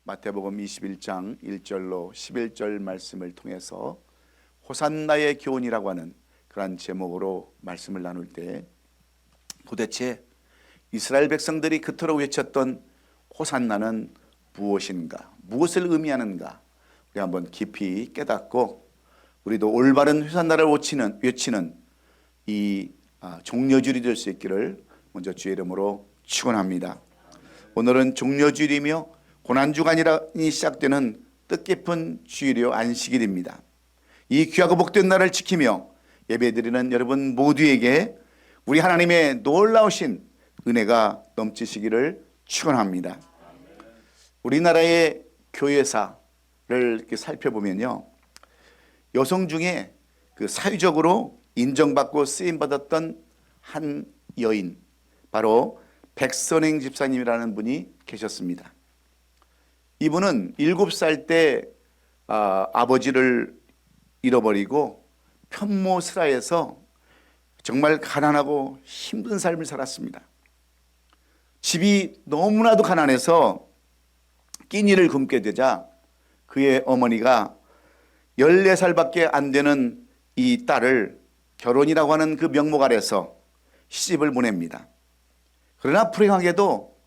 마태복음 21장 1절로 11절 말씀을 통해서 호산나의 교훈이라고 하는 그러한 제목으로 말씀을 나눌 때 도대체 이스라엘 백성들이 그토록 외쳤던 호산나는 무엇인가, 무엇을 의미하는가, 우리 한번 깊이 깨닫고 우리도 올바른 호산나를 외치는 이 종려주일이 될 수 있기를 먼저 주의 이름으로 축원합니다. 오늘은 종려주일이며 고난주간이 시작되는 뜻깊은 주일이요 안식일입니다. 이 귀하고 복된 날을 지키며 예배드리는 여러분 모두에게 우리 하나님의 놀라우신 은혜가 넘치시기를 축원합니다. 우리나라의 교회사를 이렇게 살펴보면요, 여성 중에 그 사회적으로 인정받고 쓰임받았던 한 여인, 바로 백선행 집사님이라는 분이 계셨습니다. 이분은 7살 때 아버지를 잃어버리고 편모스라에서 정말 가난하고 힘든 삶을 살았습니다. 집이 너무나도 가난해서 끼니를 굶게 되자 그의 어머니가 14살밖에 안 되는 이 딸을 결혼이라고 하는 그 명목 아래서 시집을 보냅니다. 그러나 불행하게도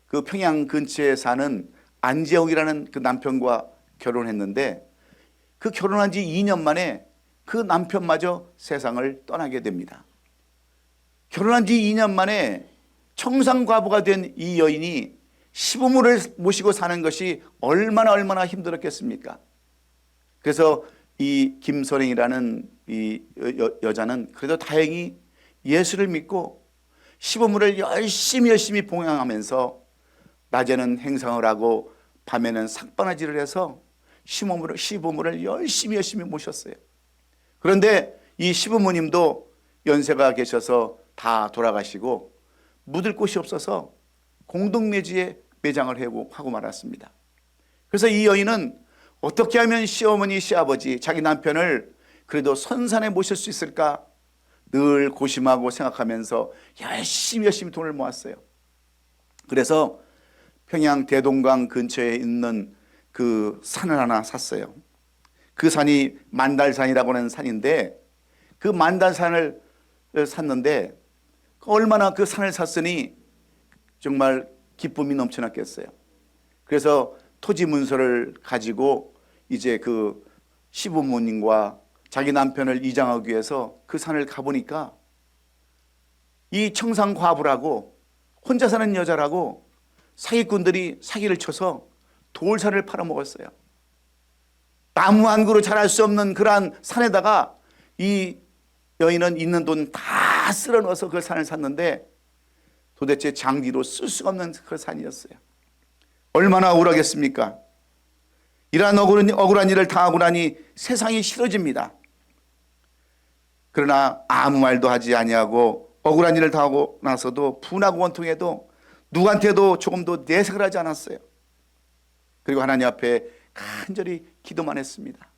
그 평양 근처에 사는 안재홍이라는 그 남편과 결혼했는데 그 결혼한 지 2년 만에 그 남편마저 세상을 떠나게 됩니다. 결혼한 지 2년 만에 청산과부가 된 이 여인이 시부모를 모시고 사는 것이 얼마나 힘들었겠습니까? 그래서 이 김선행이라는 이 여자는 그래도 다행히 예수를 믿고 시부모를 열심히 봉양하면서 낮에는 행상을 하고 밤에는 삭바나지를 해서 시부모를 열심히 모셨어요. 그런데 이 시부모님도 연세가 계셔서 다 돌아가시고 묻을 곳이 없어서 공동묘지에 매장을 하고 말았습니다. 그래서 이 여인은 어떻게 하면 시어머니, 시아버지, 자기 남편을 그래도 선산에 모실 수 있을까 늘 고심하고 생각하면서 열심히 돈을 모았어요. 그래서 평양 대동강 근처에 있는 그 산을 하나 샀어요. 그 산이 만달산이라고 하는 산인데 그 만달산을 샀는데 얼마나 그 산을 샀으니 정말 기쁨이 넘쳐났겠어요. 그래서 토지 문서를 가지고 이제 그 시부모님과 자기 남편을 이장하기 위해서 그 산을 가보니까 이 청산과부라고 혼자 사는 여자라고 사기꾼들이 사기를 쳐서 돌산을 팔아먹었어요. 나무 한 그루 자랄 수 없는 그러한 산에다가 이 여인은 있는 돈 다 쓸어 넣어서 그 산을 샀는데 도대체 장기로 쓸 수가 없는 그 산이었어요. 얼마나 억울하겠습니까? 이러한 억울한 일을 당하고 나니 세상이 싫어집니다. 그러나 아무 말도 하지 아니하고 억울한 일을 당하고 나서도 분하고 원통해도 누구한테도 조금도 내색을 하지 않았어요. 그리고 하나님 앞에 간절히 기도만 했습니다.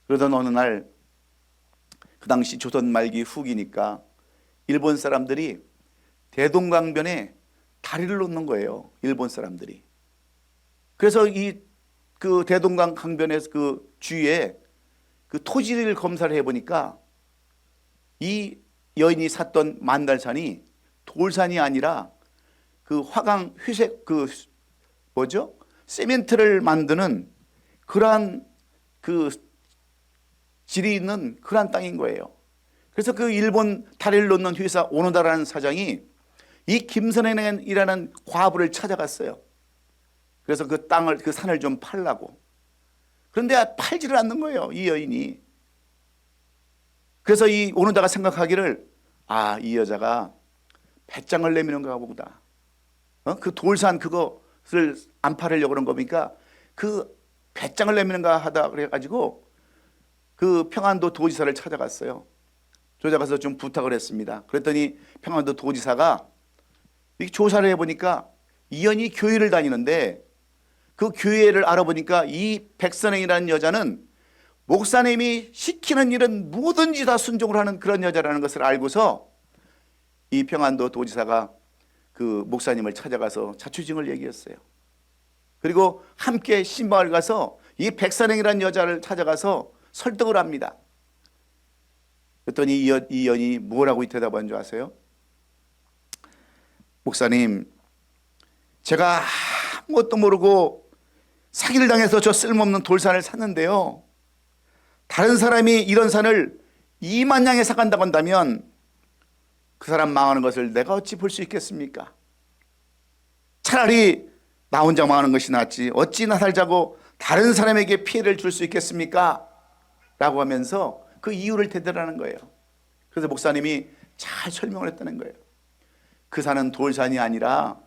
그러던 어느 날, 그 당시 조선 말기 후기니까 일본 사람들이 대동강변에 다리를 놓는 거예요. 일본 사람들이. 그래서 그 대동강 강변의 그 주위에 그 토지를 검사를 해보니까 이 여인이 샀던 만달산이 돌산이 아니라 그 화강 회색 세멘트를 만드는 그러한 그 질이 있는 그러한 땅인 거예요. 그래서 그 일본 다리를 놓는 회사 오노다라는 사장이 이 김선행이라는 과부를 찾아갔어요. 그래서 그 땅을, 그 산을 좀 팔라고. 그런데 팔지를 않는 거예요, 이 여인이. 그래서 이 오노다가 생각하기를, 이 여자가 배짱을 내미는가 보다. 그 돌산 그것을 안 팔으려고 그런 겁니까? 그 배짱을 내미는가 하다 그래가지고 그 평안도 도지사를 찾아갔어요. 찾아가서 좀 부탁을 했습니다. 그랬더니 평안도 도지사가 조사를 해보니까 이 여인이 교회를 다니는데 그 교회를 알아보니까 이 백선행이라는 여자는 목사님이 시키는 일은 뭐든지 다 순종을 하는 그런 여자라는 것을 알고서 이 평안도 도지사가 그 목사님을 찾아가서 자초지종을 얘기했어요. 그리고 함께 신방을 가서 이 백선행이라는 여자를 찾아가서 설득을 합니다. 그랬더니 이 여인이 뭐라고 대답한 줄 아세요? 목사님, 제가 아무것도 모르고 사기를 당해서 저 쓸모없는 돌산을 샀는데요, 다른 사람이 이런 산을 2만 양에 사간다고 한다면 그 사람 망하는 것을 내가 어찌 볼 수 있겠습니까? 차라리 나 혼자 망하는 것이 낫지 어찌 나 살자고 다른 사람에게 피해를 줄 수 있겠습니까? 라고 하면서 그 이유를 대들하는 거예요. 그래서 목사님이 잘 설명을 했다는 거예요. 그 산은 돌산이 아니라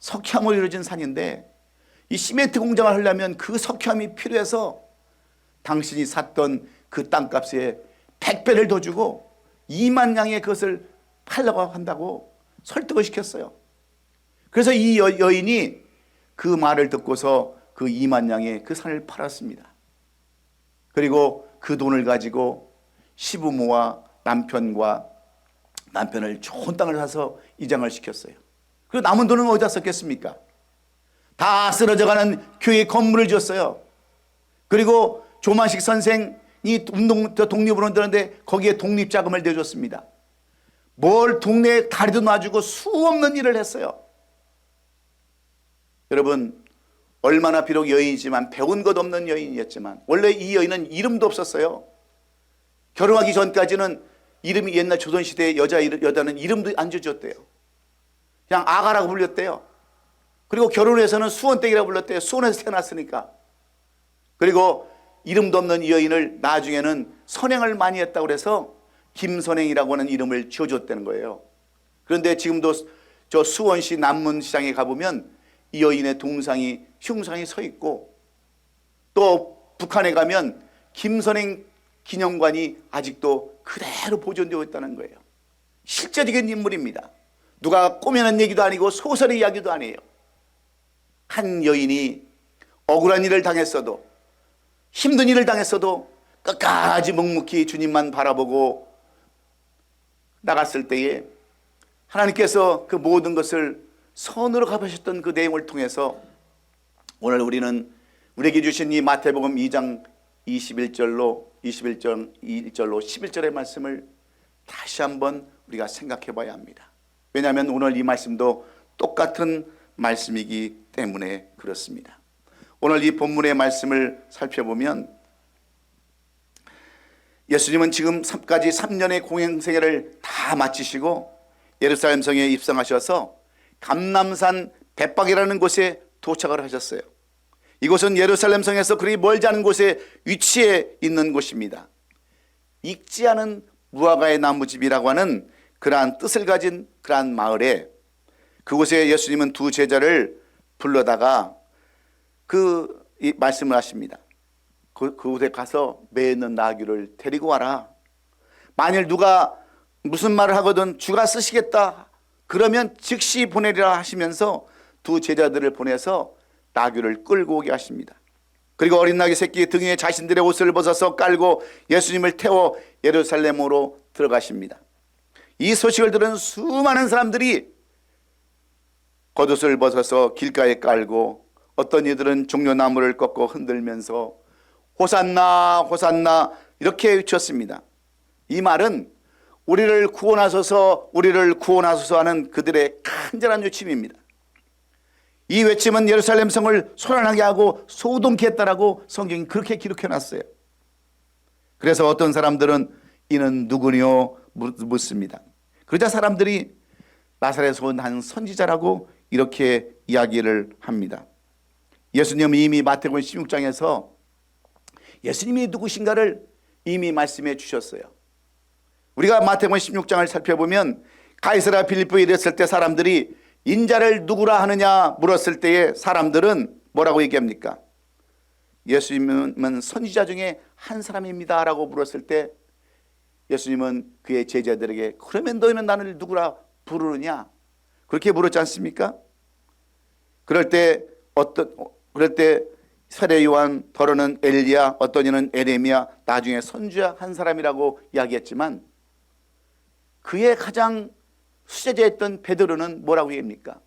석회암으로 이루어진 산인데 이 시멘트 공장을 하려면 그 석회암이 필요해서 당신이 샀던 그 땅값에 100배를 더 주고 2만 양의 그것을 팔려고 한다고 설득을 시켰어요. 그래서 이 여인이 그 말을 듣고서 그 2만 양의 그 산을 팔았습니다. 그리고 그 돈을 가지고 시부모와 남편을 좋은 땅을 사서 이장을 시켰어요. 그리고 남은 돈은 어디다 썼겠습니까? 다 쓰러져가는 교회 건물을 지었어요. 그리고 조만식 선생이 독립운동 들었는데 거기에 독립자금을 내줬습니다. 뭘 동네에 다리도 놔주고 수없는 일을 했어요. 여러분, 얼마나 비록 여인이지만 배운 것 없는 여인이었지만 원래 이 여인은 이름도 없었어요. 결혼하기 전까지는 이름이 옛날 조선시대의 여자는 이름도 안 지어줬대요. 그냥 아가라고 불렸대요. 그리고 결혼해서는 수원댁이라고 불렀대요. 수원에서 태어났으니까. 그리고 이름도 없는 이 여인을 나중에는 선행을 많이 했다고 그래서 김선행이라고 하는 이름을 지어줬다는 거예요. 그런데 지금도 저 수원시 남문시장에 가보면 이 여인의 흉상이 서 있고, 또 북한에 가면 김선행 기념관이 아직도 그대로 보존되어 있다는 거예요. 실제적인 인물입니다. 누가 꾸며낸 얘기도 아니고 소설의 이야기도 아니에요. 한 여인이 억울한 일을 당했어도, 힘든 일을 당했어도 끝까지 묵묵히 주님만 바라보고 나갔을 때에 하나님께서 그 모든 것을 선으로 갚으셨던 그 내용을 통해서 오늘 우리는 우리에게 주신 이 마태복음 2장 21절로 11절의 말씀을 다시 한번 우리가 생각해 봐야 합니다. 왜냐하면 오늘 이 말씀도 똑같은 말씀이기 때문에 그렇습니다. 오늘 이 본문의 말씀을 살펴보면 예수님은 지금까지 3년의 공행생애를 다 마치시고 예루살렘 성에 입성하셔서 감람산 벳박이라는 곳에 도착을 하셨어요. 이곳은 예루살렘 성에서 그리 멀지 않은 곳에 위치해 있는 곳입니다. 익지 않은 무화과의 나무집이라고 하는 그러한 뜻을 가진 그러한 마을에, 그곳에 예수님은 두 제자를 불러다가 말씀을 하십니다. 그곳에 가서 매 있는 나귀를 데리고 와라. 만일 누가 무슨 말을 하거든 주가 쓰시겠다 그러면 즉시 보내리라 하시면서 두 제자들을 보내서 나귀를 끌고 오게 하십니다. 그리고 어린 나귀 새끼 등에 자신들의 옷을 벗어서 깔고 예수님을 태워 예루살렘으로 들어가십니다. 이 소식을 들은 수많은 사람들이 겉옷을 벗어서 길가에 깔고, 어떤 이들은 종려나무를 꺾고 흔들면서 호산나 호산나 이렇게 외쳤습니다. 이 말은 우리를 구원하소서 우리를 구원하소서 하는 그들의 간절한 외침입니다. 이 외침은 예루살렘 성을 소란하게 하고 소동케 했다라고 성경이 그렇게 기록해 놨어요. 그래서 어떤 사람들은 이는 누구뇨 묻습니다. 그러자 사람들이 나사렛에서 온 한 선지자라고 이렇게 이야기를 합니다. 예수님은 이미 마태복음 16장에서 예수님이 누구신가를 이미 말씀해 주셨어요. 우리가 마태복음 16장을 살펴보면 가이사랴 빌립보에 이랬을 때 사람들이 인자를 누구라 하느냐 물었을 때에 사람들은 뭐라고 얘기합니까? 예수님은 선지자 중에 한 사람입니다 라고 물었을 때 예수님은 그의 제자들에게 그러면 너희는 나를 누구라 부르느냐 그렇게 물었지 않습니까? 그럴 때 세례 요한, 더러는 엘리야, 어떤 이는 에레미야, 나중에 선지자 한 사람이라고 이야기했지만 그의 가장 수제자였던 베드로는 뭐라고 얘기합니까?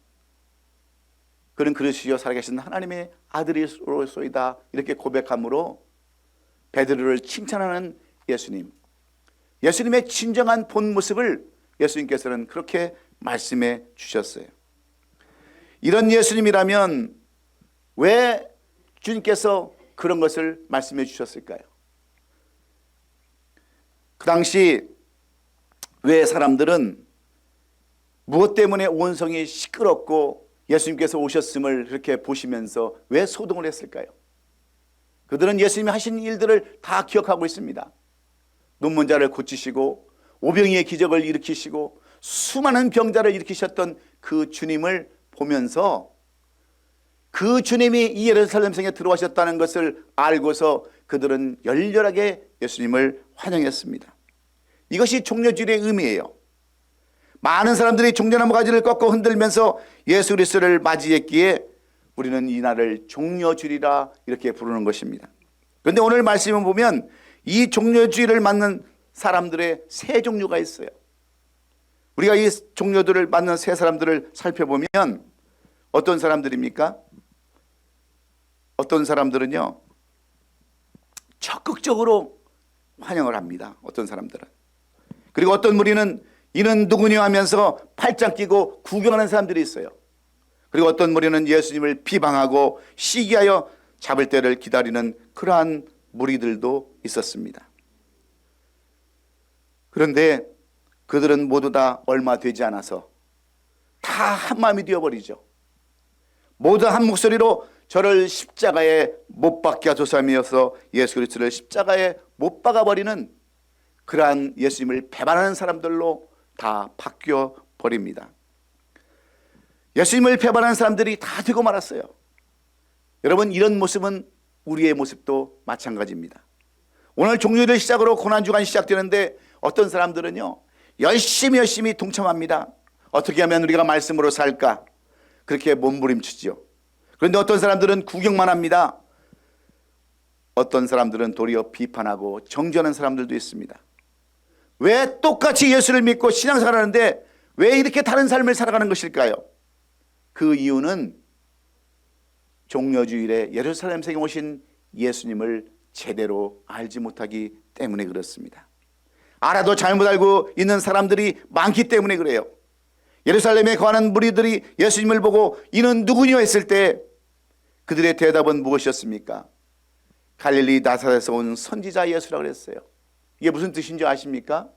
그는 그리스도 살아계신 하나님의 아들이로소이다 이렇게 고백함으로 베드로를 칭찬하는 예수님, 예수님의 진정한 본 모습을 예수님께서는 그렇게 말씀해 주셨어요. 이런 예수님이라면 왜 주님께서 그런 것을 말씀해 주셨을까요? 그 당시 왜 사람들은 무엇 때문에 온 성이 시끄럽고 예수님께서 오셨음을 그렇게 보시면서 왜 소동을 했을까요? 그들은 예수님이 하신 일들을 다 기억하고 있습니다. 눈먼 자를 고치시고 오병이의 기적을 일으키시고 수많은 병자를 일으키셨던 그 주님을 보면서 그 주님이 이 예루살렘 성에 들어오셨다는 것을 알고서 그들은 열렬하게 예수님을 환영했습니다. 이것이 종려주일의 의미예요. 많은 사람들이 종려나무 가지를 꺾어 흔들면서 예수 그리스도를 맞이했기에 우리는 이 날을 종려주일이라 이렇게 부르는 것입니다. 그런데 오늘 말씀을 보면 이 종려주일을 맞는 사람들의 세 종류가 있어요. 우리가 이 종려들을 맞는 세 사람들을 살펴보면 어떤 사람들입니까? 어떤 사람들은요 적극적으로 환영을 합니다. 어떤 사람들은. 그리고 어떤 무리는 이는 누구냐 하면서 팔짱 끼고 구경하는 사람들이 있어요. 그리고 어떤 무리는 예수님을 비방하고 시기하여 잡을 때를 기다리는 그러한 무리들도 있었습니다. 그런데 그들은 모두 다 얼마 되지 않아서 다 한마음이 되어버리죠. 모두 한 목소리로 저를 십자가에 못 박게 하소서하면서 예수 그리스도를 십자가에 못 박아버리는 그러한 예수님을 배반하는 사람들로 다 바뀌어 버립니다. 예수님을 배반하는 사람들이 다 되고 말았어요. 여러분, 이런 모습은 우리의 모습도 마찬가지입니다. 오늘 종료를 시작으로 고난주간이 시작되는데 어떤 사람들은요 열심히 동참합니다. 어떻게 하면 우리가 말씀으로 살까 그렇게 몸부림치죠. 그런데 어떤 사람들은 구경만 합니다. 어떤 사람들은 도리어 비판하고 정죄하는 사람들도 있습니다. 왜 똑같이 예수를 믿고 신앙생활 하는데 왜 이렇게 다른 삶을 살아가는 것일까요? 그 이유는 종려주일에 예루살렘 성에 오신 예수님을 제대로 알지 못하기 때문에 그렇습니다. 알아도 잘못 알고 있는 사람들이 많기 때문에 그래요. 예루살렘에 거하는 무리들이 예수님을 보고 이는 누구냐 했을 때 그들의 대답은 무엇이었습니까? 갈릴리 나사렛에서 온 선지자 예수라고 그랬어요. 이게 무슨 뜻인지 아십니까?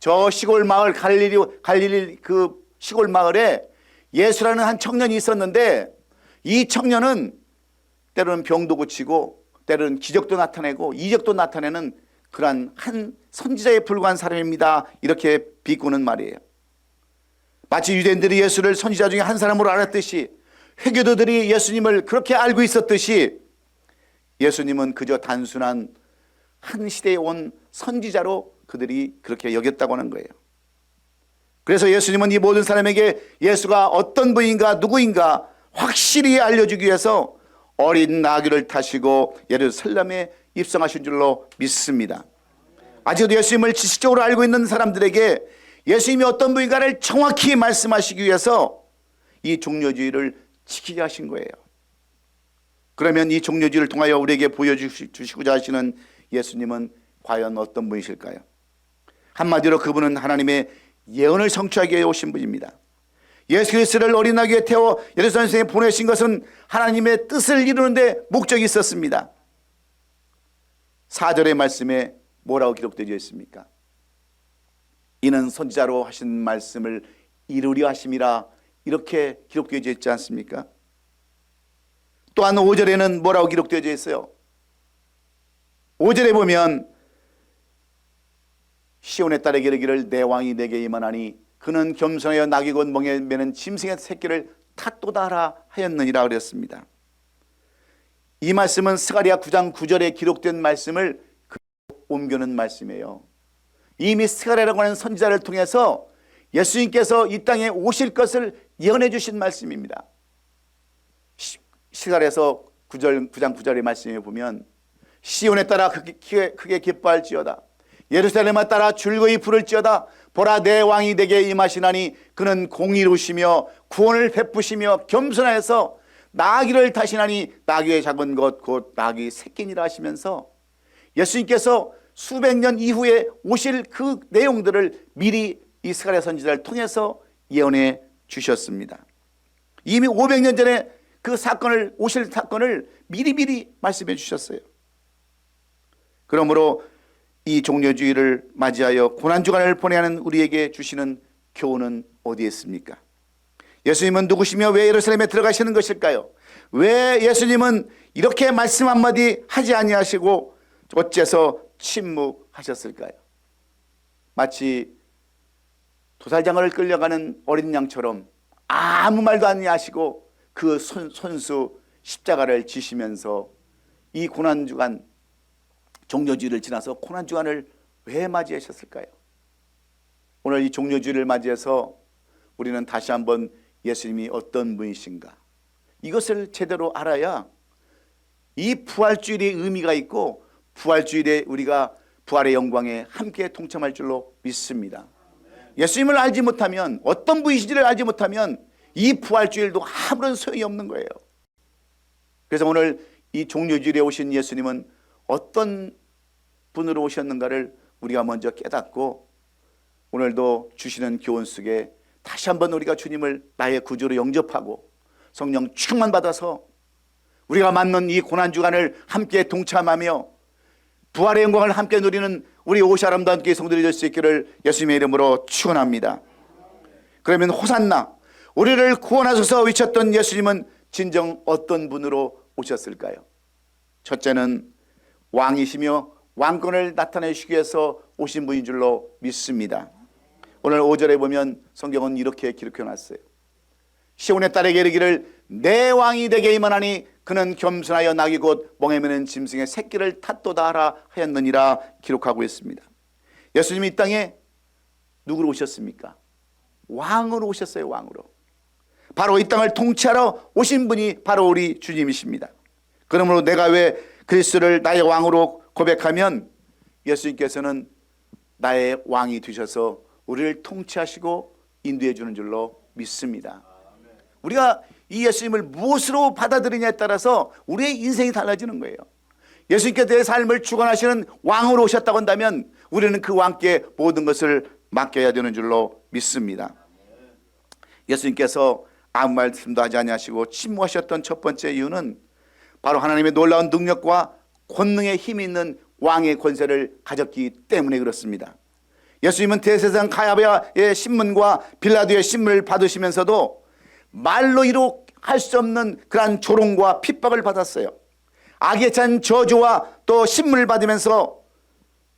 저 시골 마을 갈릴리 그 시골 마을에 예수라는 한 청년이 있었는데 이 청년은 때로는 병도 고치고 때로는 기적도 나타내고 이적도 나타내는 그러한 한 선지자에 불과한 사람입니다. 이렇게 비꼬는 말이에요. 마치 유대인들이 예수를 선지자 중에 한 사람으로 알았듯이 회교도들이 예수님을 그렇게 알고 있었듯이 예수님은 그저 단순한 한 시대에 온 선지자로 그들이 그렇게 여겼다고 하는 거예요. 그래서 예수님은 이 모든 사람에게 예수가 어떤 분인가 누구인가 확실히 알려주기 위해서 어린 나귀를 타시고 예루살렘에 입성하신 줄로 믿습니다. 아직도 예수님을 지식적으로 알고 있는 사람들에게 예수님이 어떤 분인가를 정확히 말씀하시기 위해서 이 종려주의를 지키게 하신 거예요. 그러면 이 종려주의를 통하여 우리에게 보여주시고자 하시는 예수님은 과연 어떤 분이실까요? 한마디로 그분은 하나님의 예언을 성취하기 위해 오신 분입니다. 예수 그리스도를 어린 나귀에 태워 예루살렘에 보내신 것은 하나님의 뜻을 이루는 데 목적이 있었습니다. 4절의 말씀에 뭐라고 기록되어 있습니까? 이는 선지자로 하신 말씀을 이루려 하심이라 이렇게 기록되어 있지 않습니까? 또한 5절에는 뭐라고 기록되어 있어요? 5절에 보면 시온의 딸에게 이르기를 내 왕이 내게 임하나니 그는 겸손하여 낙이 곧 멍에 매는 짐승의 새끼를 탓도다 하라 하였느니라 그랬습니다. 이 말씀은 스가랴 9장 9절에 기록된 말씀을 옮겨놓은 말씀이에요. 이미 스가랴라고 하는 선지자를 통해서 예수님께서 이 땅에 오실 것을 예언해 주신 말씀입니다. 스가랴에서 9장 9절의 말씀에 보면 시온에 따라 크게 기뻐할지어다 예루살렘에 따라 즐거이 부를지어다 보라 내 왕이 내게 임하시나니 그는 공의로우시며 구원을 베푸시며 겸손하여서 나귀를 타시나니 나귀의 작은 것 곧 나귀 새끼니라 하시면서 예수님께서 수백 년 이후에 오실 그 내용들을 미리 이 스가랴 선지자를 통해서 예언해 주셨습니다. 이미 500년 전에 그 사건을, 오실 사건을 미리미리 말씀해 주셨어요. 그러므로 이 종려주의를 맞이하여 고난주간을 보내는 우리에게 주시는 교훈은 어디에 있습니까? 예수님은 누구시며 왜 예루살렘에 들어가시는 것일까요? 왜 예수님은 이렇게 말씀 한마디 하지 아니하시고 어째서 침묵하셨을까요? 마치 도살장을 끌려가는 어린 양처럼 아무 말도 아니하시고 그 손수 십자가를 지시면서 이 고난주간, 종려주의를 지나서 고난주간을 왜 맞이하셨을까요? 오늘 이 종려주의를 맞이해서 우리는 다시 한번 예수님이 어떤 분이신가, 이것을 제대로 알아야 이 부활주일의 의미가 있고 부활주일에 우리가 부활의 영광에 함께 동참할 줄로 믿습니다. 예수님을 알지 못하면, 어떤 분이신지를 알지 못하면 이 부활주일도 아무런 소용이 없는 거예요. 그래서 오늘 이 종려주일에 오신 예수님은 어떤 분으로 오셨는가를 우리가 먼저 깨닫고 오늘도 주시는 교훈 속에 다시 한번 우리가 주님을 나의 구주로 영접하고 성령 충만 받아서 우리가 맞는 이 고난주간을 함께 동참하며 부활의 영광을 함께 누리는 우리 오시 아름다운 교회 성도들이 될 수 있기를 예수님의 이름으로 축원합니다. 그러면 호산나, 우리를 구원하소서 외쳤던 예수님은 진정 어떤 분으로 오셨을까요? 첫째는 왕이시며 왕권을 나타내시기 위해서 오신 분인 줄로 믿습니다. 오늘 5절에 보면 성경은 이렇게 기록해 놨어요. 시온의 딸에게 이르기를 내 왕이 되게 임하나니 그는 겸손하여 나귀 곧 멍에 매는 짐승의 새끼를 탓도다 하라 하였느니라 기록하고 있습니다. 예수님이 이 땅에 누구로 오셨습니까? 왕으로 오셨어요. 왕으로. 바로 이 땅을 통치하러 오신 분이 바로 우리 주님이십니다. 그러므로 내가 왜 그리스도를 나의 왕으로 고백하면 예수님께서는 나의 왕이 되셔서 우리를 통치하시고 인도해 주는 줄로 믿습니다. 우리가 이 예수님을 무엇으로 받아들이냐에 따라서 우리의 인생이 달라지는 거예요. 예수님께서 내 삶을 주관하시는 왕으로 오셨다고 한다면 우리는 그 왕께 모든 것을 맡겨야 되는 줄로 믿습니다. 예수님께서 아무 말씀도 하지 아니하시고 침묵하셨던 첫 번째 이유는 바로 하나님의 놀라운 능력과 권능의 힘이 있는 왕의 권세를 가졌기 때문에 그렇습니다. 예수님은 대제사장 가야바의 신문과 빌라도의 신문을 받으시면서도 말로 이룩할 수 없는 그러한 조롱과 핍박을 받았어요. 악에 찬 저주와 또 신문을 받으면서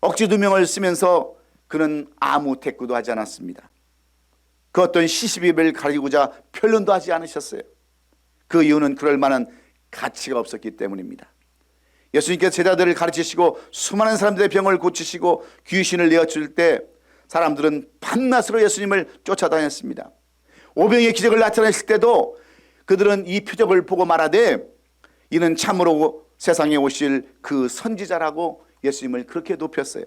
억지 두명을 쓰면서 그는 아무 대꾸도 하지 않았습니다. 그 어떤 시시비비를 가리고자 변론도 하지 않으셨어요. 그 이유는 그럴 만한 가치가 없었기 때문입니다. 예수님께서 제자들을 가르치시고 수많은 사람들의 병을 고치시고 귀신을 내어줄 때 사람들은 밤낮으로 예수님을 쫓아다녔습니다. 오병의 기적을 나타냈을 때도 그들은 이 표적을 보고 말하되 이는 참으로 세상에 오실 그 선지자라고 예수님을 그렇게 높였어요.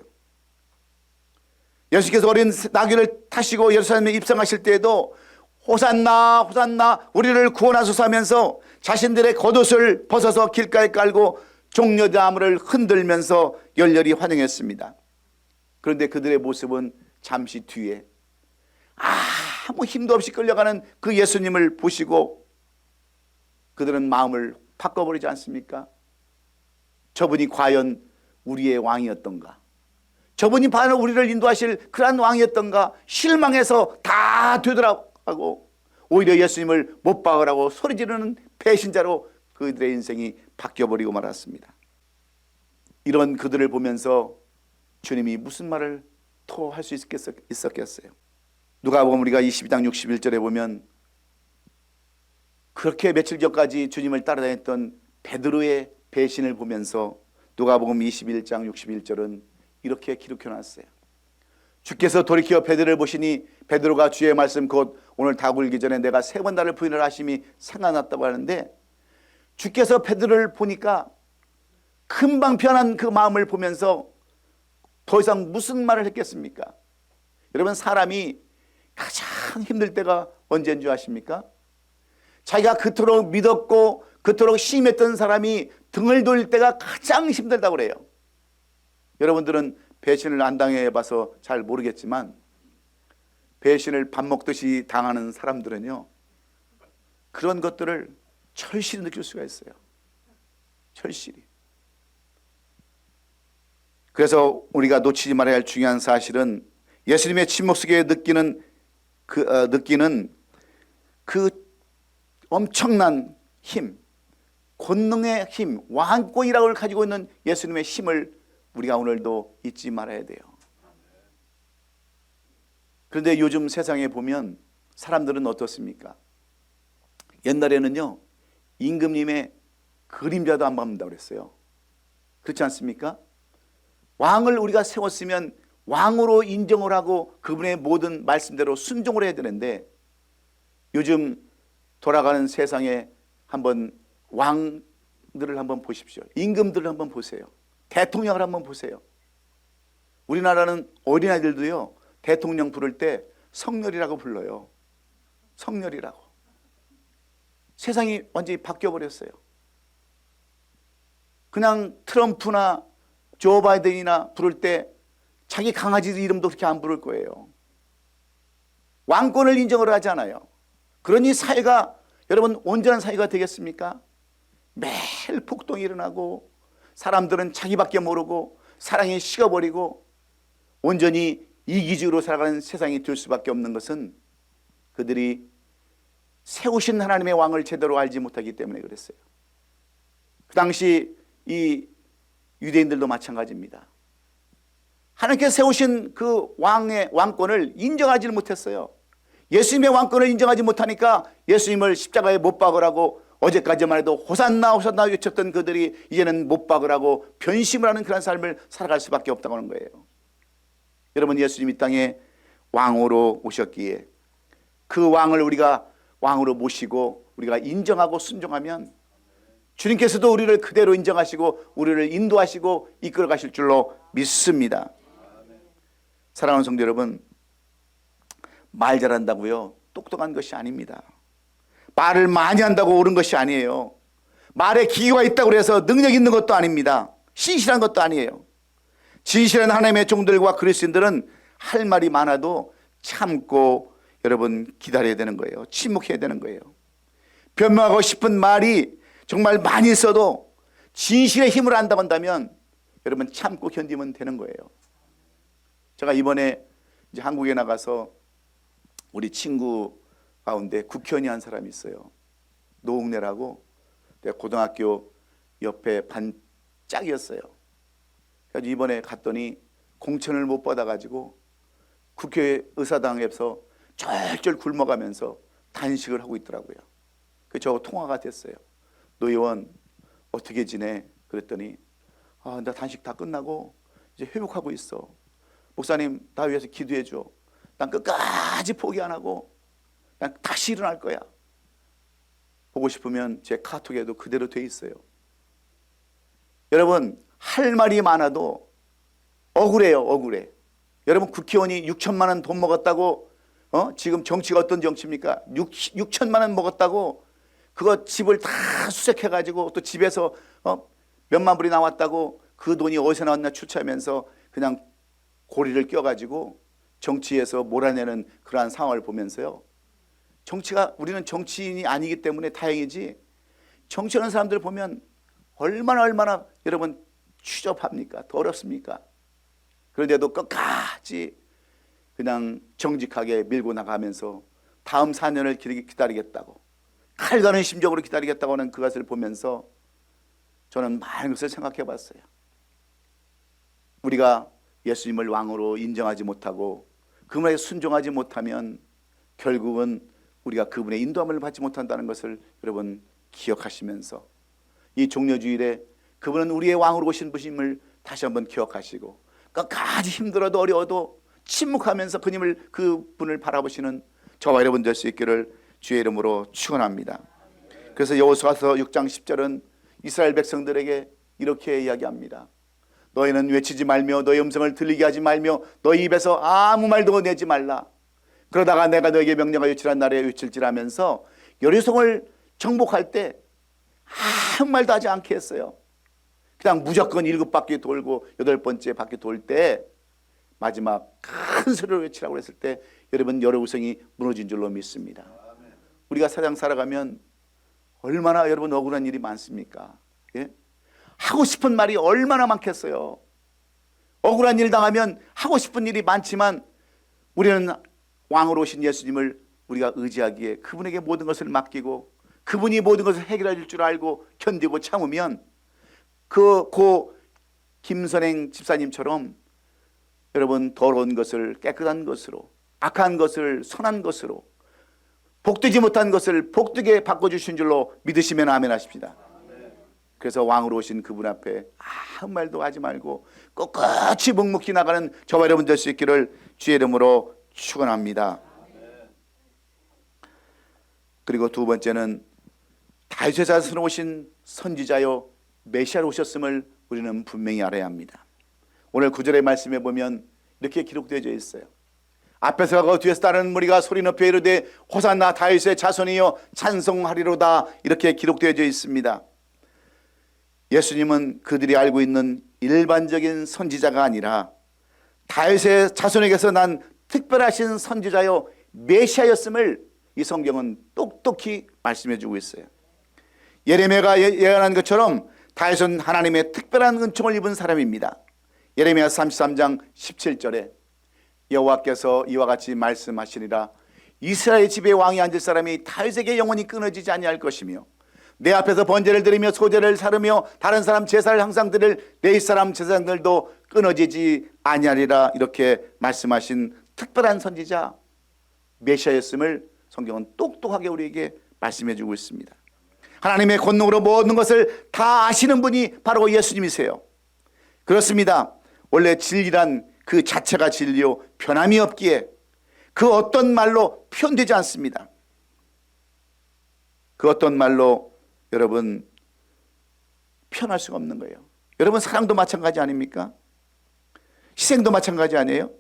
예수님께서 어린 나귀를 타시고 예루살렘에 입성하실 때에도 호산나 호산나 우리를 구원하소서 하면서 자신들의 겉옷을 벗어서 길가에 깔고 종려나무를 흔들면서 열렬히 환영했습니다. 그런데 그들의 모습은 잠시 뒤에 아무 힘도 없이 끌려가는 그 예수님을 보시고 그들은 마음을 바꿔버리지 않습니까? 저분이 과연 우리의 왕이었던가? 저분이 바로 우리를 인도하실 그러한 왕이었던가? 실망해서 다 되돌아가고 오히려 예수님을 못 박으라고 소리 지르는 배신자로 그들의 인생이 바뀌어버리고 말았습니다. 이런 그들을 보면서 주님이 무슨 말을 더 할 수 있었겠어요? 누가복음 우리가 22장 61절에 보면 그렇게 며칠 전까지 주님을 따라다녔던 베드로의 배신을 보면서 누가복음 21장 61절은 이렇게 기록해 놨어요. 주께서 돌이켜 베드로를 보시니 베드로가 주의 말씀 곧 오늘 닭 울기 전에 내가 3번 나를 부인을 하심이 생각났다고 하는데 주께서 베드로를 보니까 금방 변한 그 마음을 보면서 더 이상 무슨 말을 했겠습니까? 여러분 사람이 가장 힘들 때가 언제인 줄 아십니까? 자기가 그토록 믿었고 그토록 신임했던 사람이 등을 돌릴 때가 가장 힘들다고 그래요. 여러분들은 배신을 안 당해봐서 잘 모르겠지만 배신을 밥 먹듯이 당하는 사람들은요, 그런 것들을 절실히 느낄 수가 있어요. 절실히. 그래서 우리가 놓치지 말아야 할 중요한 사실은 예수님의 침묵 속에 느끼는 그 엄청난 힘, 권능의 힘, 왕권이라고 가지고 있는 예수님의 힘을 우리가 오늘도 잊지 말아야 돼요. 그런데 요즘 세상에 보면 사람들은 어떻습니까? 옛날에는요, 임금님의 그림자도 안 받는다고 그랬어요. 그렇지 않습니까? 왕을 우리가 세웠으면 왕으로 인정을 하고 그분의 모든 말씀대로 순종을 해야 되는데, 요즘 돌아가는 세상에 한번 왕들을 한번 보십시오. 임금들을 한번 보세요. 대통령을 한번 보세요. 우리나라는 어린아이들도요, 대통령 부를 때 성렬이라고 불러요. 성렬이라고. 세상이 완전히 바뀌어버렸어요. 그냥 트럼프나 조 바이든이나 부를 때 자기 강아지 이름도 그렇게 안 부를 거예요. 왕권을 인정을 하지 않아요. 그러니 사회가, 여러분, 온전한 사회가 되겠습니까? 매일 폭동이 일어나고 사람들은 자기밖에 모르고 사랑이 식어버리고 온전히 이기주의로 살아가는 세상이 될 수밖에 없는 것은 그들이 세우신 하나님의 왕을 제대로 알지 못하기 때문에 그랬어요. 그 당시 이 유대인들도 마찬가지입니다. 하나님께서 세우신 그 왕의 왕권을 인정하지 못했어요. 예수님의 왕권을 인정하지 못하니까 예수님을 십자가에 못 박으라고 어제까지만 해도 호산나 호산나 외쳤던 그들이 이제는 못 박으라고 변심을 하는 그런 삶을 살아갈 수밖에 없다고 하는 거예요. 여러분, 예수님이 이 땅에 왕으로 오셨기에 그 왕을 우리가 왕으로 모시고 우리가 인정하고 순종하면 주님께서도 우리를 그대로 인정하시고 우리를 인도하시고 이끌어 가실 줄로 믿습니다. 사랑하는 성도 여러분, 말 잘한다고요 똑똑한 것이 아닙니다. 말을 많이 한다고 옳은 것이 아니에요. 말에 기회가 있다고 해서 능력 있는 것도 아닙니다. 신실한 것도 아니에요. 진실한 하나님의 종들과 그리스도인들은 할 말이 많아도 참고 여러분 기다려야 되는 거예요. 침묵해야 되는 거예요. 변명하고 싶은 말이 정말 많이 있어도 진실의 힘을 안다고 한다면 여러분 참고 견디면 되는 거예요. 제가 이번에 이제 한국에 나가서 우리 친구 가운데 국회의원이 한 사람이 있어요. 노웅래라고. 내가 고등학교 옆에 반 짝이었어요. 그래서 이번에 갔더니 공천을 못 받아가지고 국회의사당에서 쫄쫄 굶어가면서 단식을 하고 있더라고요. 그래서 저하고 통화가 됐어요. 노 의원 어떻게 지내? 그랬더니 나 단식 다 끝나고 이제 회복하고 있어. 목사님 나 위해서 기도해 줘. 난 끝까지 포기 안 하고 난 다시 일어날 거야. 보고 싶으면 제 카톡에도 그대로 돼 있어요. 여러분, 할 말이 많아도 억울해요. 억울해. 여러분, 국회의원이 6천만 원 돈 먹었다고 지금 정치가 어떤 정치입니까? 6천만 원 먹었다고 그거 집을 다 수색해가지고 또 집에서 몇만 불이 나왔다고 그 돈이 어디서 나왔나 추측하면서 그냥 고리를 껴가지고 정치에서 몰아내는 그러한 상황을 보면서요. 우리는 정치인이 아니기 때문에 다행이지, 정치하는 사람들 보면 얼마나 여러분 추접합니까? 더 어렵습니까? 그런데도 끝까지 그냥 정직하게 밀고 나가면서 다음 4년을 기다리겠다고, 칼 가는 심정으로 기다리겠다고 하는 그것을 보면서 저는 많은 것을 생각해 봤어요. 우리가 예수님을 왕으로 인정하지 못하고 그분에게 순종하지 못하면 결국은 우리가 그분의 인도함을 받지 못한다는 것을 여러분 기억하시면서 이 종려주일에 그분은 우리의 왕으로 오신 분임을 다시 한번 기억하시고 끝까지 힘들어도 어려워도 침묵하면서 그분을 바라보시는 저와 여러분 될 수 있기를 주의 이름으로 축원합니다. 그래서 여호수아서 6장 10절은 이스라엘 백성들에게 이렇게 이야기합니다. 너희는 외치지 말며 너희 음성을 들리게 하지 말며 너희 입에서 아무 말도 내지 말라. 그러다가 내가 너에게 명령하여 외치란 날에 외칠지라면서 여리송을 정복할 때 아무 말도 하지 않게 했어요. 그냥 무조건 7바퀴 돌고 8번째 바퀴 돌 때 마지막 큰 소리로 외치라고 했을 때 여러분 여러구성이 무너진 줄로 믿습니다. 우리가 세상 살아가면 얼마나 여러분 억울한 일이 많습니까? 예? 하고 싶은 말이 얼마나 많겠어요. 억울한 일 당하면 하고 싶은 일이 많지만 우리는 왕으로 오신 예수님을 우리가 의지하기에 그분에게 모든 것을 맡기고 그분이 모든 것을 해결해 줄 줄 알고 견디고 참으면 고 김선행 집사님처럼 여러분 더러운 것을 깨끗한 것으로, 악한 것을 선한 것으로, 복되지 못한 것을 복되게 바꿔주신 줄로 믿으시면 아멘 하십시다. 그래서 왕으로 오신 그분 앞에 아무 말도 하지 말고 꿋꿋이 묵묵히 나가는 저와 여러분 될 수 있기를 주의 이름으로 축원합니다. 그리고 두 번째는 다윗의 자손으로 오신 선지자요 메시아로 오셨음을 우리는 분명히 알아야 합니다. 오늘 9절의 말씀에 보면 이렇게 기록되어져 있어요. 앞에서 가고 뒤에서 따르는 무리가 소리 높여 이르되 호산나 다윗의 자손이여 찬송하리로다, 이렇게 기록되어져 있습니다. 예수님은 그들이 알고 있는 일반적인 선지자가 아니라 다윗의 자손에게서 난 특별하신 선지자요 메시아였음을 이 성경은 똑똑히 말씀해 주고 있어요. 예레미야가 예언한 것처럼 다윗은 하나님의 특별한 은총을 입은 사람입니다. 예레미야 33장 17절에 여호와께서 이와 같이 말씀하시니라. 이스라엘 집에 왕이 앉을 사람이 다윗에게 영원히 끊어지지 아니할 것이며 내 앞에서 번제를 드리며 소제를 사르며 다른 사람 제사를 항상 드릴 내 이사람 제사장들도 끊어지지 아니하리라, 이렇게 말씀하신 특별한 선지자 메시아였음을 성경은 똑똑하게 우리에게 말씀해 주고 있습니다. 하나님의 권능으로 모든 것을 다 아시는 분이 바로 예수님이세요. 그렇습니다. 원래 진리란 그 자체가 진리요 변함이 없기에 그 어떤 말로 표현되지 않습니다. 그 어떤 말로 여러분 표현할 수가 없는 거예요. 여러분 사랑도 마찬가지 아닙니까? 희생도 마찬가지 아니에요?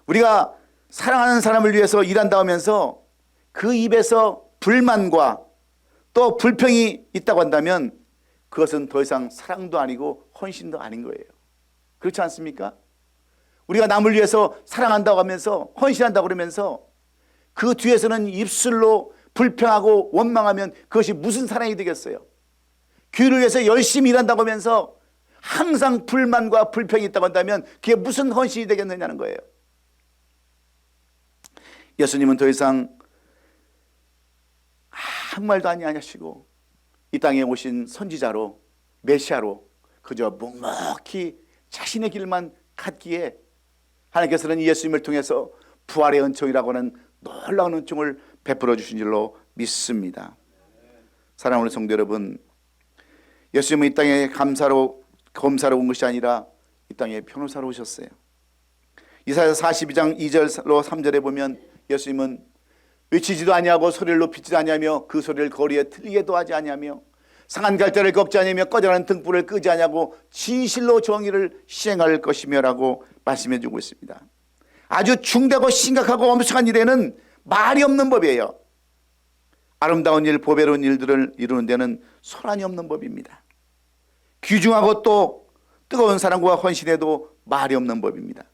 우리가 사랑하는 사람을 위해서 일한다 하면서 그 입에서 불만과 또 불평이 있다고 한다면 그것은 더 이상 사랑도 아니고 헌신도 아닌 거예요. 그렇지 않습니까? 우리가 남을 위해서 사랑한다고 하면서 헌신한다고 그러면서 그 뒤에서는 입술로 불평하고 원망하면 그것이 무슨 사랑이 되겠어요? 교회를 위해서 열심히 일한다고 하면서 항상 불만과 불평이 있다고 한다면 그게 무슨 헌신이 되겠느냐는 거예요. 예수님은 더 이상 아무 말도 아니하시고 이 땅에 오신 선지자로 메시아로 그저 묵묵히 자신의 길만 갔기에 하나님께서는 예수님을 통해서 부활의 은총이라고 하는 놀라운 은총을 베풀어 주신 줄로 믿습니다. 사랑하는 성도 여러분, 예수님은 이 땅에 검사로 온 것이 아니라 이 땅에 변호사로 오셨어요. 이사야 42장 2절로 3절에 보면 예수님은 외치지도 아니하고 소리를 높이지도 아니하며 그 소리를 거리에 들리게도 하지 아니하며 상한 갈대를 꺾지 아니하며 꺼져가는 등불을 끄지 아니하고 진실로 정의를 시행할 것이며 라고 말씀해 주고 있습니다. 아주 중대하고 심각하고 엄숙한 일에는 말이 없는 법이에요. 아름다운 일, 보배로운 일들을 이루는 데는 소란이 없는 법입니다. 귀중하고 또 뜨거운 사랑과 헌신에도 말이 없는 법입니다.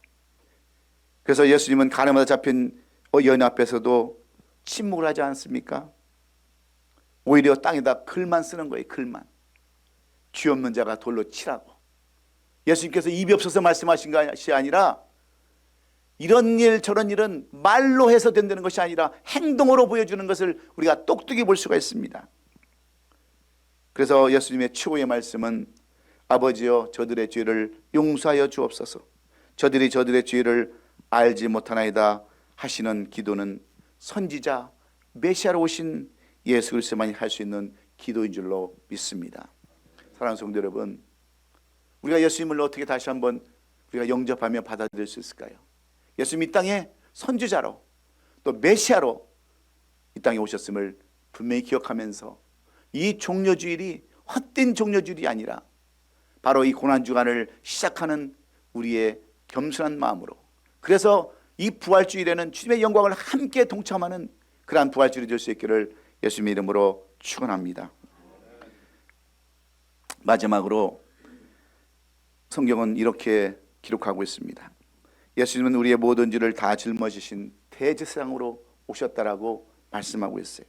그래서 예수님은 가늠하다 잡힌 여인 앞에서도 침묵을 하지 않습니까? 오히려 땅에다 글만 쓰는 거예요. 글만. 죄 없는 자가 돌로 치라고. 예수님께서 입이 없어서 말씀하신 것이 아니라 이런 일 저런 일은 말로 해서 된다는 것이 아니라 행동으로 보여주는 것을 우리가 똑똑히 볼 수가 있습니다. 그래서 예수님의 최후의 말씀은 아버지여 저들의 죄를 용서하여 주옵소서, 저들이 저들의 죄를 알지 못하나이다 하시는 기도는 선지자 메시아로 오신 예수 그리스도만이 할 수 있는 기도인 줄로 믿습니다. 사랑하는 성도 여러분, 우리가 예수님을 어떻게 다시 한번 우리가 영접하며 받아들일 수 있을까요? 예수님이 이 땅에 선지자로 또 메시아로 이 땅에 오셨음을 분명히 기억하면서 이 종려주일이 헛된 종려주일이 아니라 바로 이 고난주간을 시작하는 우리의 겸손한 마음으로, 그래서 이 부활주일에는 주님의 영광을 함께 동참하는 그러한 부활주일이 될 수 있기를 예수님의 이름으로 축원합니다. 마지막으로 성경은 이렇게 기록하고 있습니다. 예수님은 우리의 모든 죄를 다 짊어지신 대제사장으로 오셨다라고 말씀하고 있어요.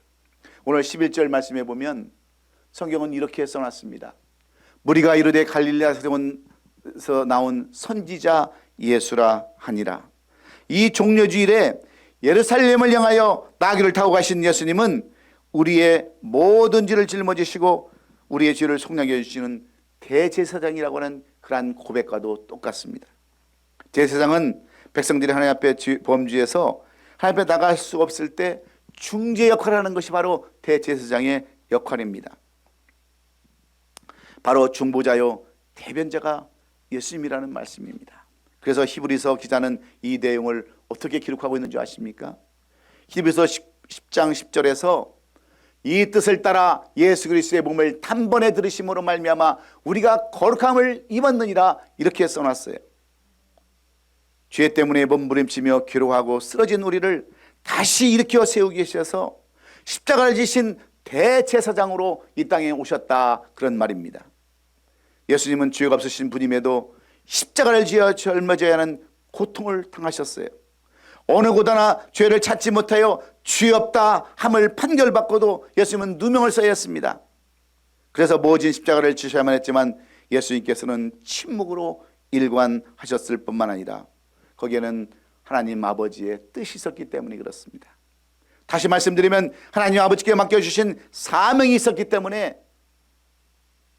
오늘 11절 말씀해 보면 성경은 이렇게 써놨습니다. 무리가 이르되 갈릴리아에서 나온 선지자 예수라 하니라. 이 종려주일에 예루살렘을 향하여 나귀를 타고 가신 예수님은 우리의 모든 죄를 짊어지시고 우리의 죄를 속량해 주시는 대제사장이라고 하는 그러한 고백과도 똑같습니다. 제사장은 백성들이 하나님 앞에 범죄해서 하나님 앞에 나갈 수 없을 때 중재 역할을 하는 것이 바로 대제사장의 역할입니다. 바로 중보자요 대변자가 예수님이라는 말씀입니다. 그래서 히브리서 기자는 이 내용을 어떻게 기록하고 있는 줄 아십니까? 히브리서 10장 10절에서 이 뜻을 따라 예수 그리스도의 몸을 단번에 들으심으로 말미암아 우리가 거룩함을 입었느니라 이렇게 써놨어요. 죄 때문에 몸부림치며 괴로워하고 쓰러진 우리를 다시 일으켜 세우기 위해서 십자가를 지신 대제사장으로 이 땅에 오셨다 그런 말입니다. 예수님은 죄가 없으신 분임에도 십자가를 지어 짊어져야 하는 고통을 당하셨어요. 어느 곳하나 죄를 찾지 못하여 죄 없다 함을 판결받고도 예수님은 누명을 써야 했습니다. 그래서 모진 십자가를 지셔야만 했지만 예수님께서는 침묵으로 일관하셨을 뿐만 아니라 거기에는 하나님 아버지의 뜻이 있었기 때문에 그렇습니다. 다시 말씀드리면 하나님 아버지께 맡겨주신 사명이 있었기 때문에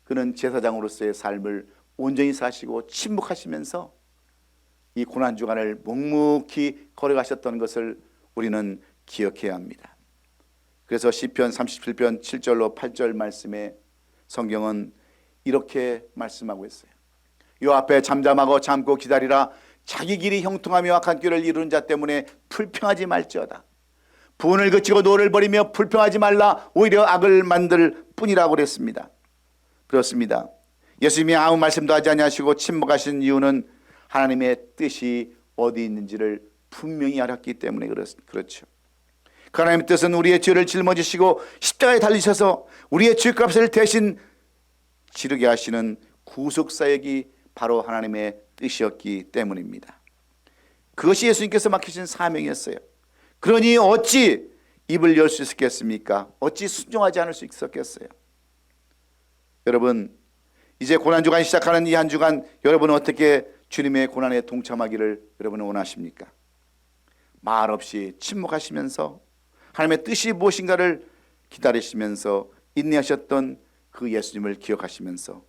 그는 제사장으로서의 삶을 온전히 사시고 침묵하시면서 이 고난주간을 묵묵히 걸어가셨던 것을 우리는 기억해야 합니다. 그래서 시편 37편 7절로 8절 말씀에 성경은 이렇게 말씀하고 있어요. 요 앞에 잠잠하고 참고 기다리라. 자기 길이 형통하며 악한 길을 이루는 자 때문에 불평하지 말지어다. 분을 그치고 노를 버리며 불평하지 말라. 오히려 악을 만들 뿐이라고 그랬습니다. 그렇습니다. 예수님이 아무 말씀도 하지 아니하시고 침묵하신 이유는 하나님의 뜻이 어디 있는지를 분명히 알았기 때문에 그렇죠. 그 하나님의 뜻은 우리의 죄를 짊어지시고 십자가에 달리셔서 우리의 죄값을 대신 치르게 하시는 구속사역이 바로 하나님의 뜻이었기 때문입니다. 그것이 예수님께서 맡기신 사명이었어요. 그러니 어찌 입을 열 수 있었겠습니까? 어찌 순종하지 않을 수 있었겠어요? 여러분, 이제 고난주간이 시작하는 이 한 주간 여러분은 어떻게 주님의 고난에 동참하기를 여러분은 원하십니까? 말 없이 침묵하시면서 하나님의 뜻이 무엇인가를 기다리시면서 인내하셨던 그 예수님을 기억하시면서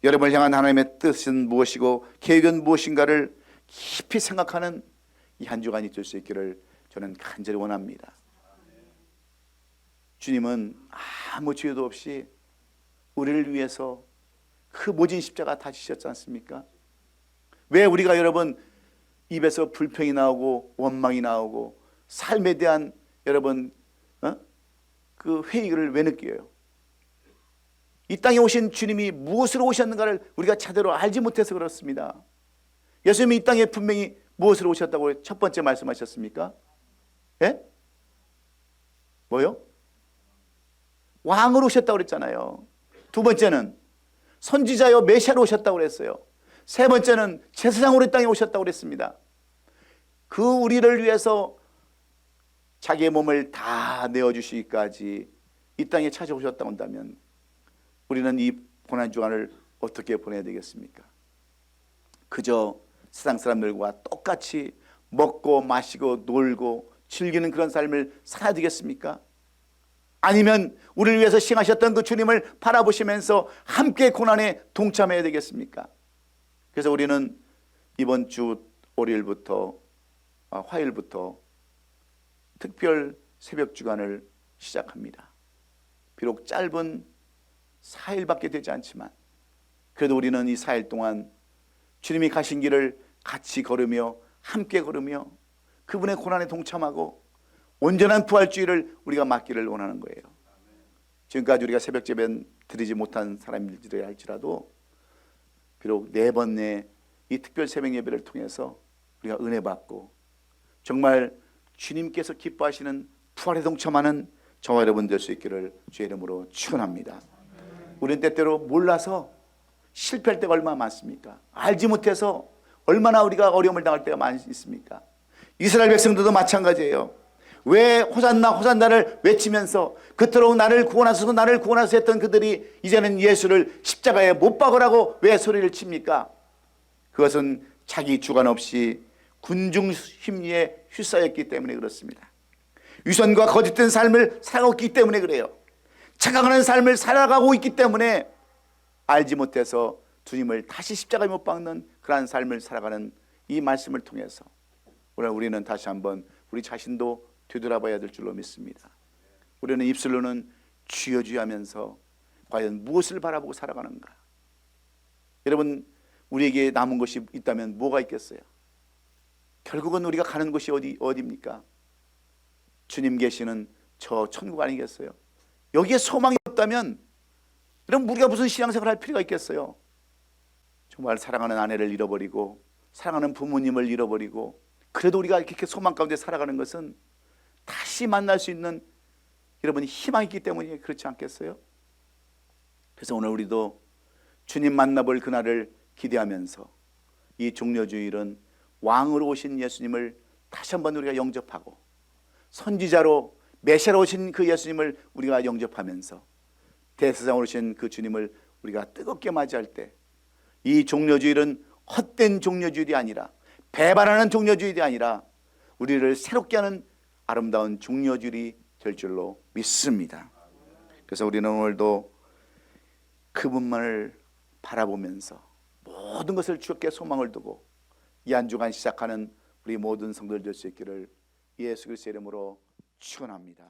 여러분을 향한 하나님의 뜻은 무엇이고 계획은 무엇인가를 깊이 생각하는 이 한 주간이 될 수 있기를 저는 간절히 원합니다. 주님은 아무 죄도 없이 우리를 위해서 그 모진 십자가 다 지셨지 않습니까? 왜 우리가 여러분 입에서 불평이 나오고 원망이 나오고 삶에 대한 여러분 그 회의를 왜 느껴요? 이 땅에 오신 주님이 무엇으로 오셨는가를 우리가 제대로 알지 못해서 그렇습니다. 예수님이 이 땅에 분명히 무엇으로 오셨다고 첫 번째 말씀하셨습니까? 예? 뭐요? 왕으로 오셨다고 그랬잖아요. 두 번째는 선지자여 메시아로 오셨다고 그랬어요. 세 번째는 제사장으로 이 땅에 오셨다고 그랬습니다. 그 우리를 위해서 자기의 몸을 다 내어주시기까지 이 땅에 찾아오셨다고 한다면 우리는 이 고난주간을 어떻게 보내야 되겠습니까? 그저 세상 사람들과 똑같이 먹고 마시고 놀고 즐기는 그런 삶을 살아야 되겠습니까? 아니면 우리를 위해서 시행하셨던 그 주님을 바라보시면서 함께 고난에 동참해야 되겠습니까? 그래서 우리는 이번 주 화요일부터 특별 새벽 주간을 시작합니다. 비록 짧은 4일밖에 되지 않지만 그래도 우리는 이 4일 동안 주님이 가신 길을 같이 걸으며 함께 걸으며 그분의 고난에 동참하고 온전한 부활주의를 우리가 맡기를 원하는 거예요. 지금까지 우리가 새벽 예배 드리지 못한 사람들이라 할지라도 비록 4번의 이 특별 새벽 예배를 통해서 우리가 은혜 받고 정말 주님께서 기뻐하시는 부활에 동참하는 저와 여러분 될 수 있기를 주의 이름으로 축원합니다. 우리는 때때로 몰라서 실패할 때가 얼마나 많습니까? 알지 못해서 얼마나 우리가 어려움을 당할 때가 많이 있습니까? 이스라엘 백성들도 마찬가지예요. 왜 호산나 호산나를 외치면서 그토록 나를 구원하소서 나를 구원하소서 했던 그들이 이제는 예수를 십자가에 못 박으라고 왜 소리를 칩니까? 그것은 자기 주관 없이 군중 심리에 휩싸였기 때문에 그렇습니다. 위선과 거짓된 삶을 살아갔기 때문에 그래요. 착각하는 삶을 살아가고 있기 때문에 알지 못해서 주님을 다시 십자가에 못 박는 그러한 삶을 살아가는 이 말씀을 통해서 오늘 우리는 다시 한번 우리 자신도 되돌아봐야 될 줄로 믿습니다. 우리는 입술로는 주여 주여 하면서 과연 무엇을 바라보고 살아가는가? 여러분, 우리에게 남은 것이 있다면 뭐가 있겠어요? 결국은 우리가 가는 곳이 어디입니까? 주님 계시는 저 천국 아니겠어요? 여기에 소망이 없다면 그럼 우리가 무슨 신앙생활을 할 필요가 있겠어요? 정말 사랑하는 아내를 잃어버리고 사랑하는 부모님을 잃어버리고 그래도 우리가 이렇게 소망 가운데 살아가는 것은 다시 만날 수 있는 여러분 희망이 있기 때문에 그렇지 않겠어요? 그래서 오늘 우리도 주님 만나볼 그날을 기대하면서 이 종려주일은 왕으로 오신 예수님을 다시 한번 우리가 영접하고 선지자로 메시아로 오신 그 예수님을 우리가 영접하면서 대세상으로 오신 그 주님을 우리가 뜨겁게 맞이할 때 이 종려주일은 헛된 종려주일이 아니라 배반하는 종려주일이 아니라 우리를 새롭게 하는 아름다운 종려주일이 될 줄로 믿습니다. 그래서 우리는 오늘도 그분만을 바라보면서 모든 것을 주께 소망을 두고 이 한 주간 시작하는 우리 모든 성도들 될 수 있기를 예수 그리스도의 이름으로 축원합니다.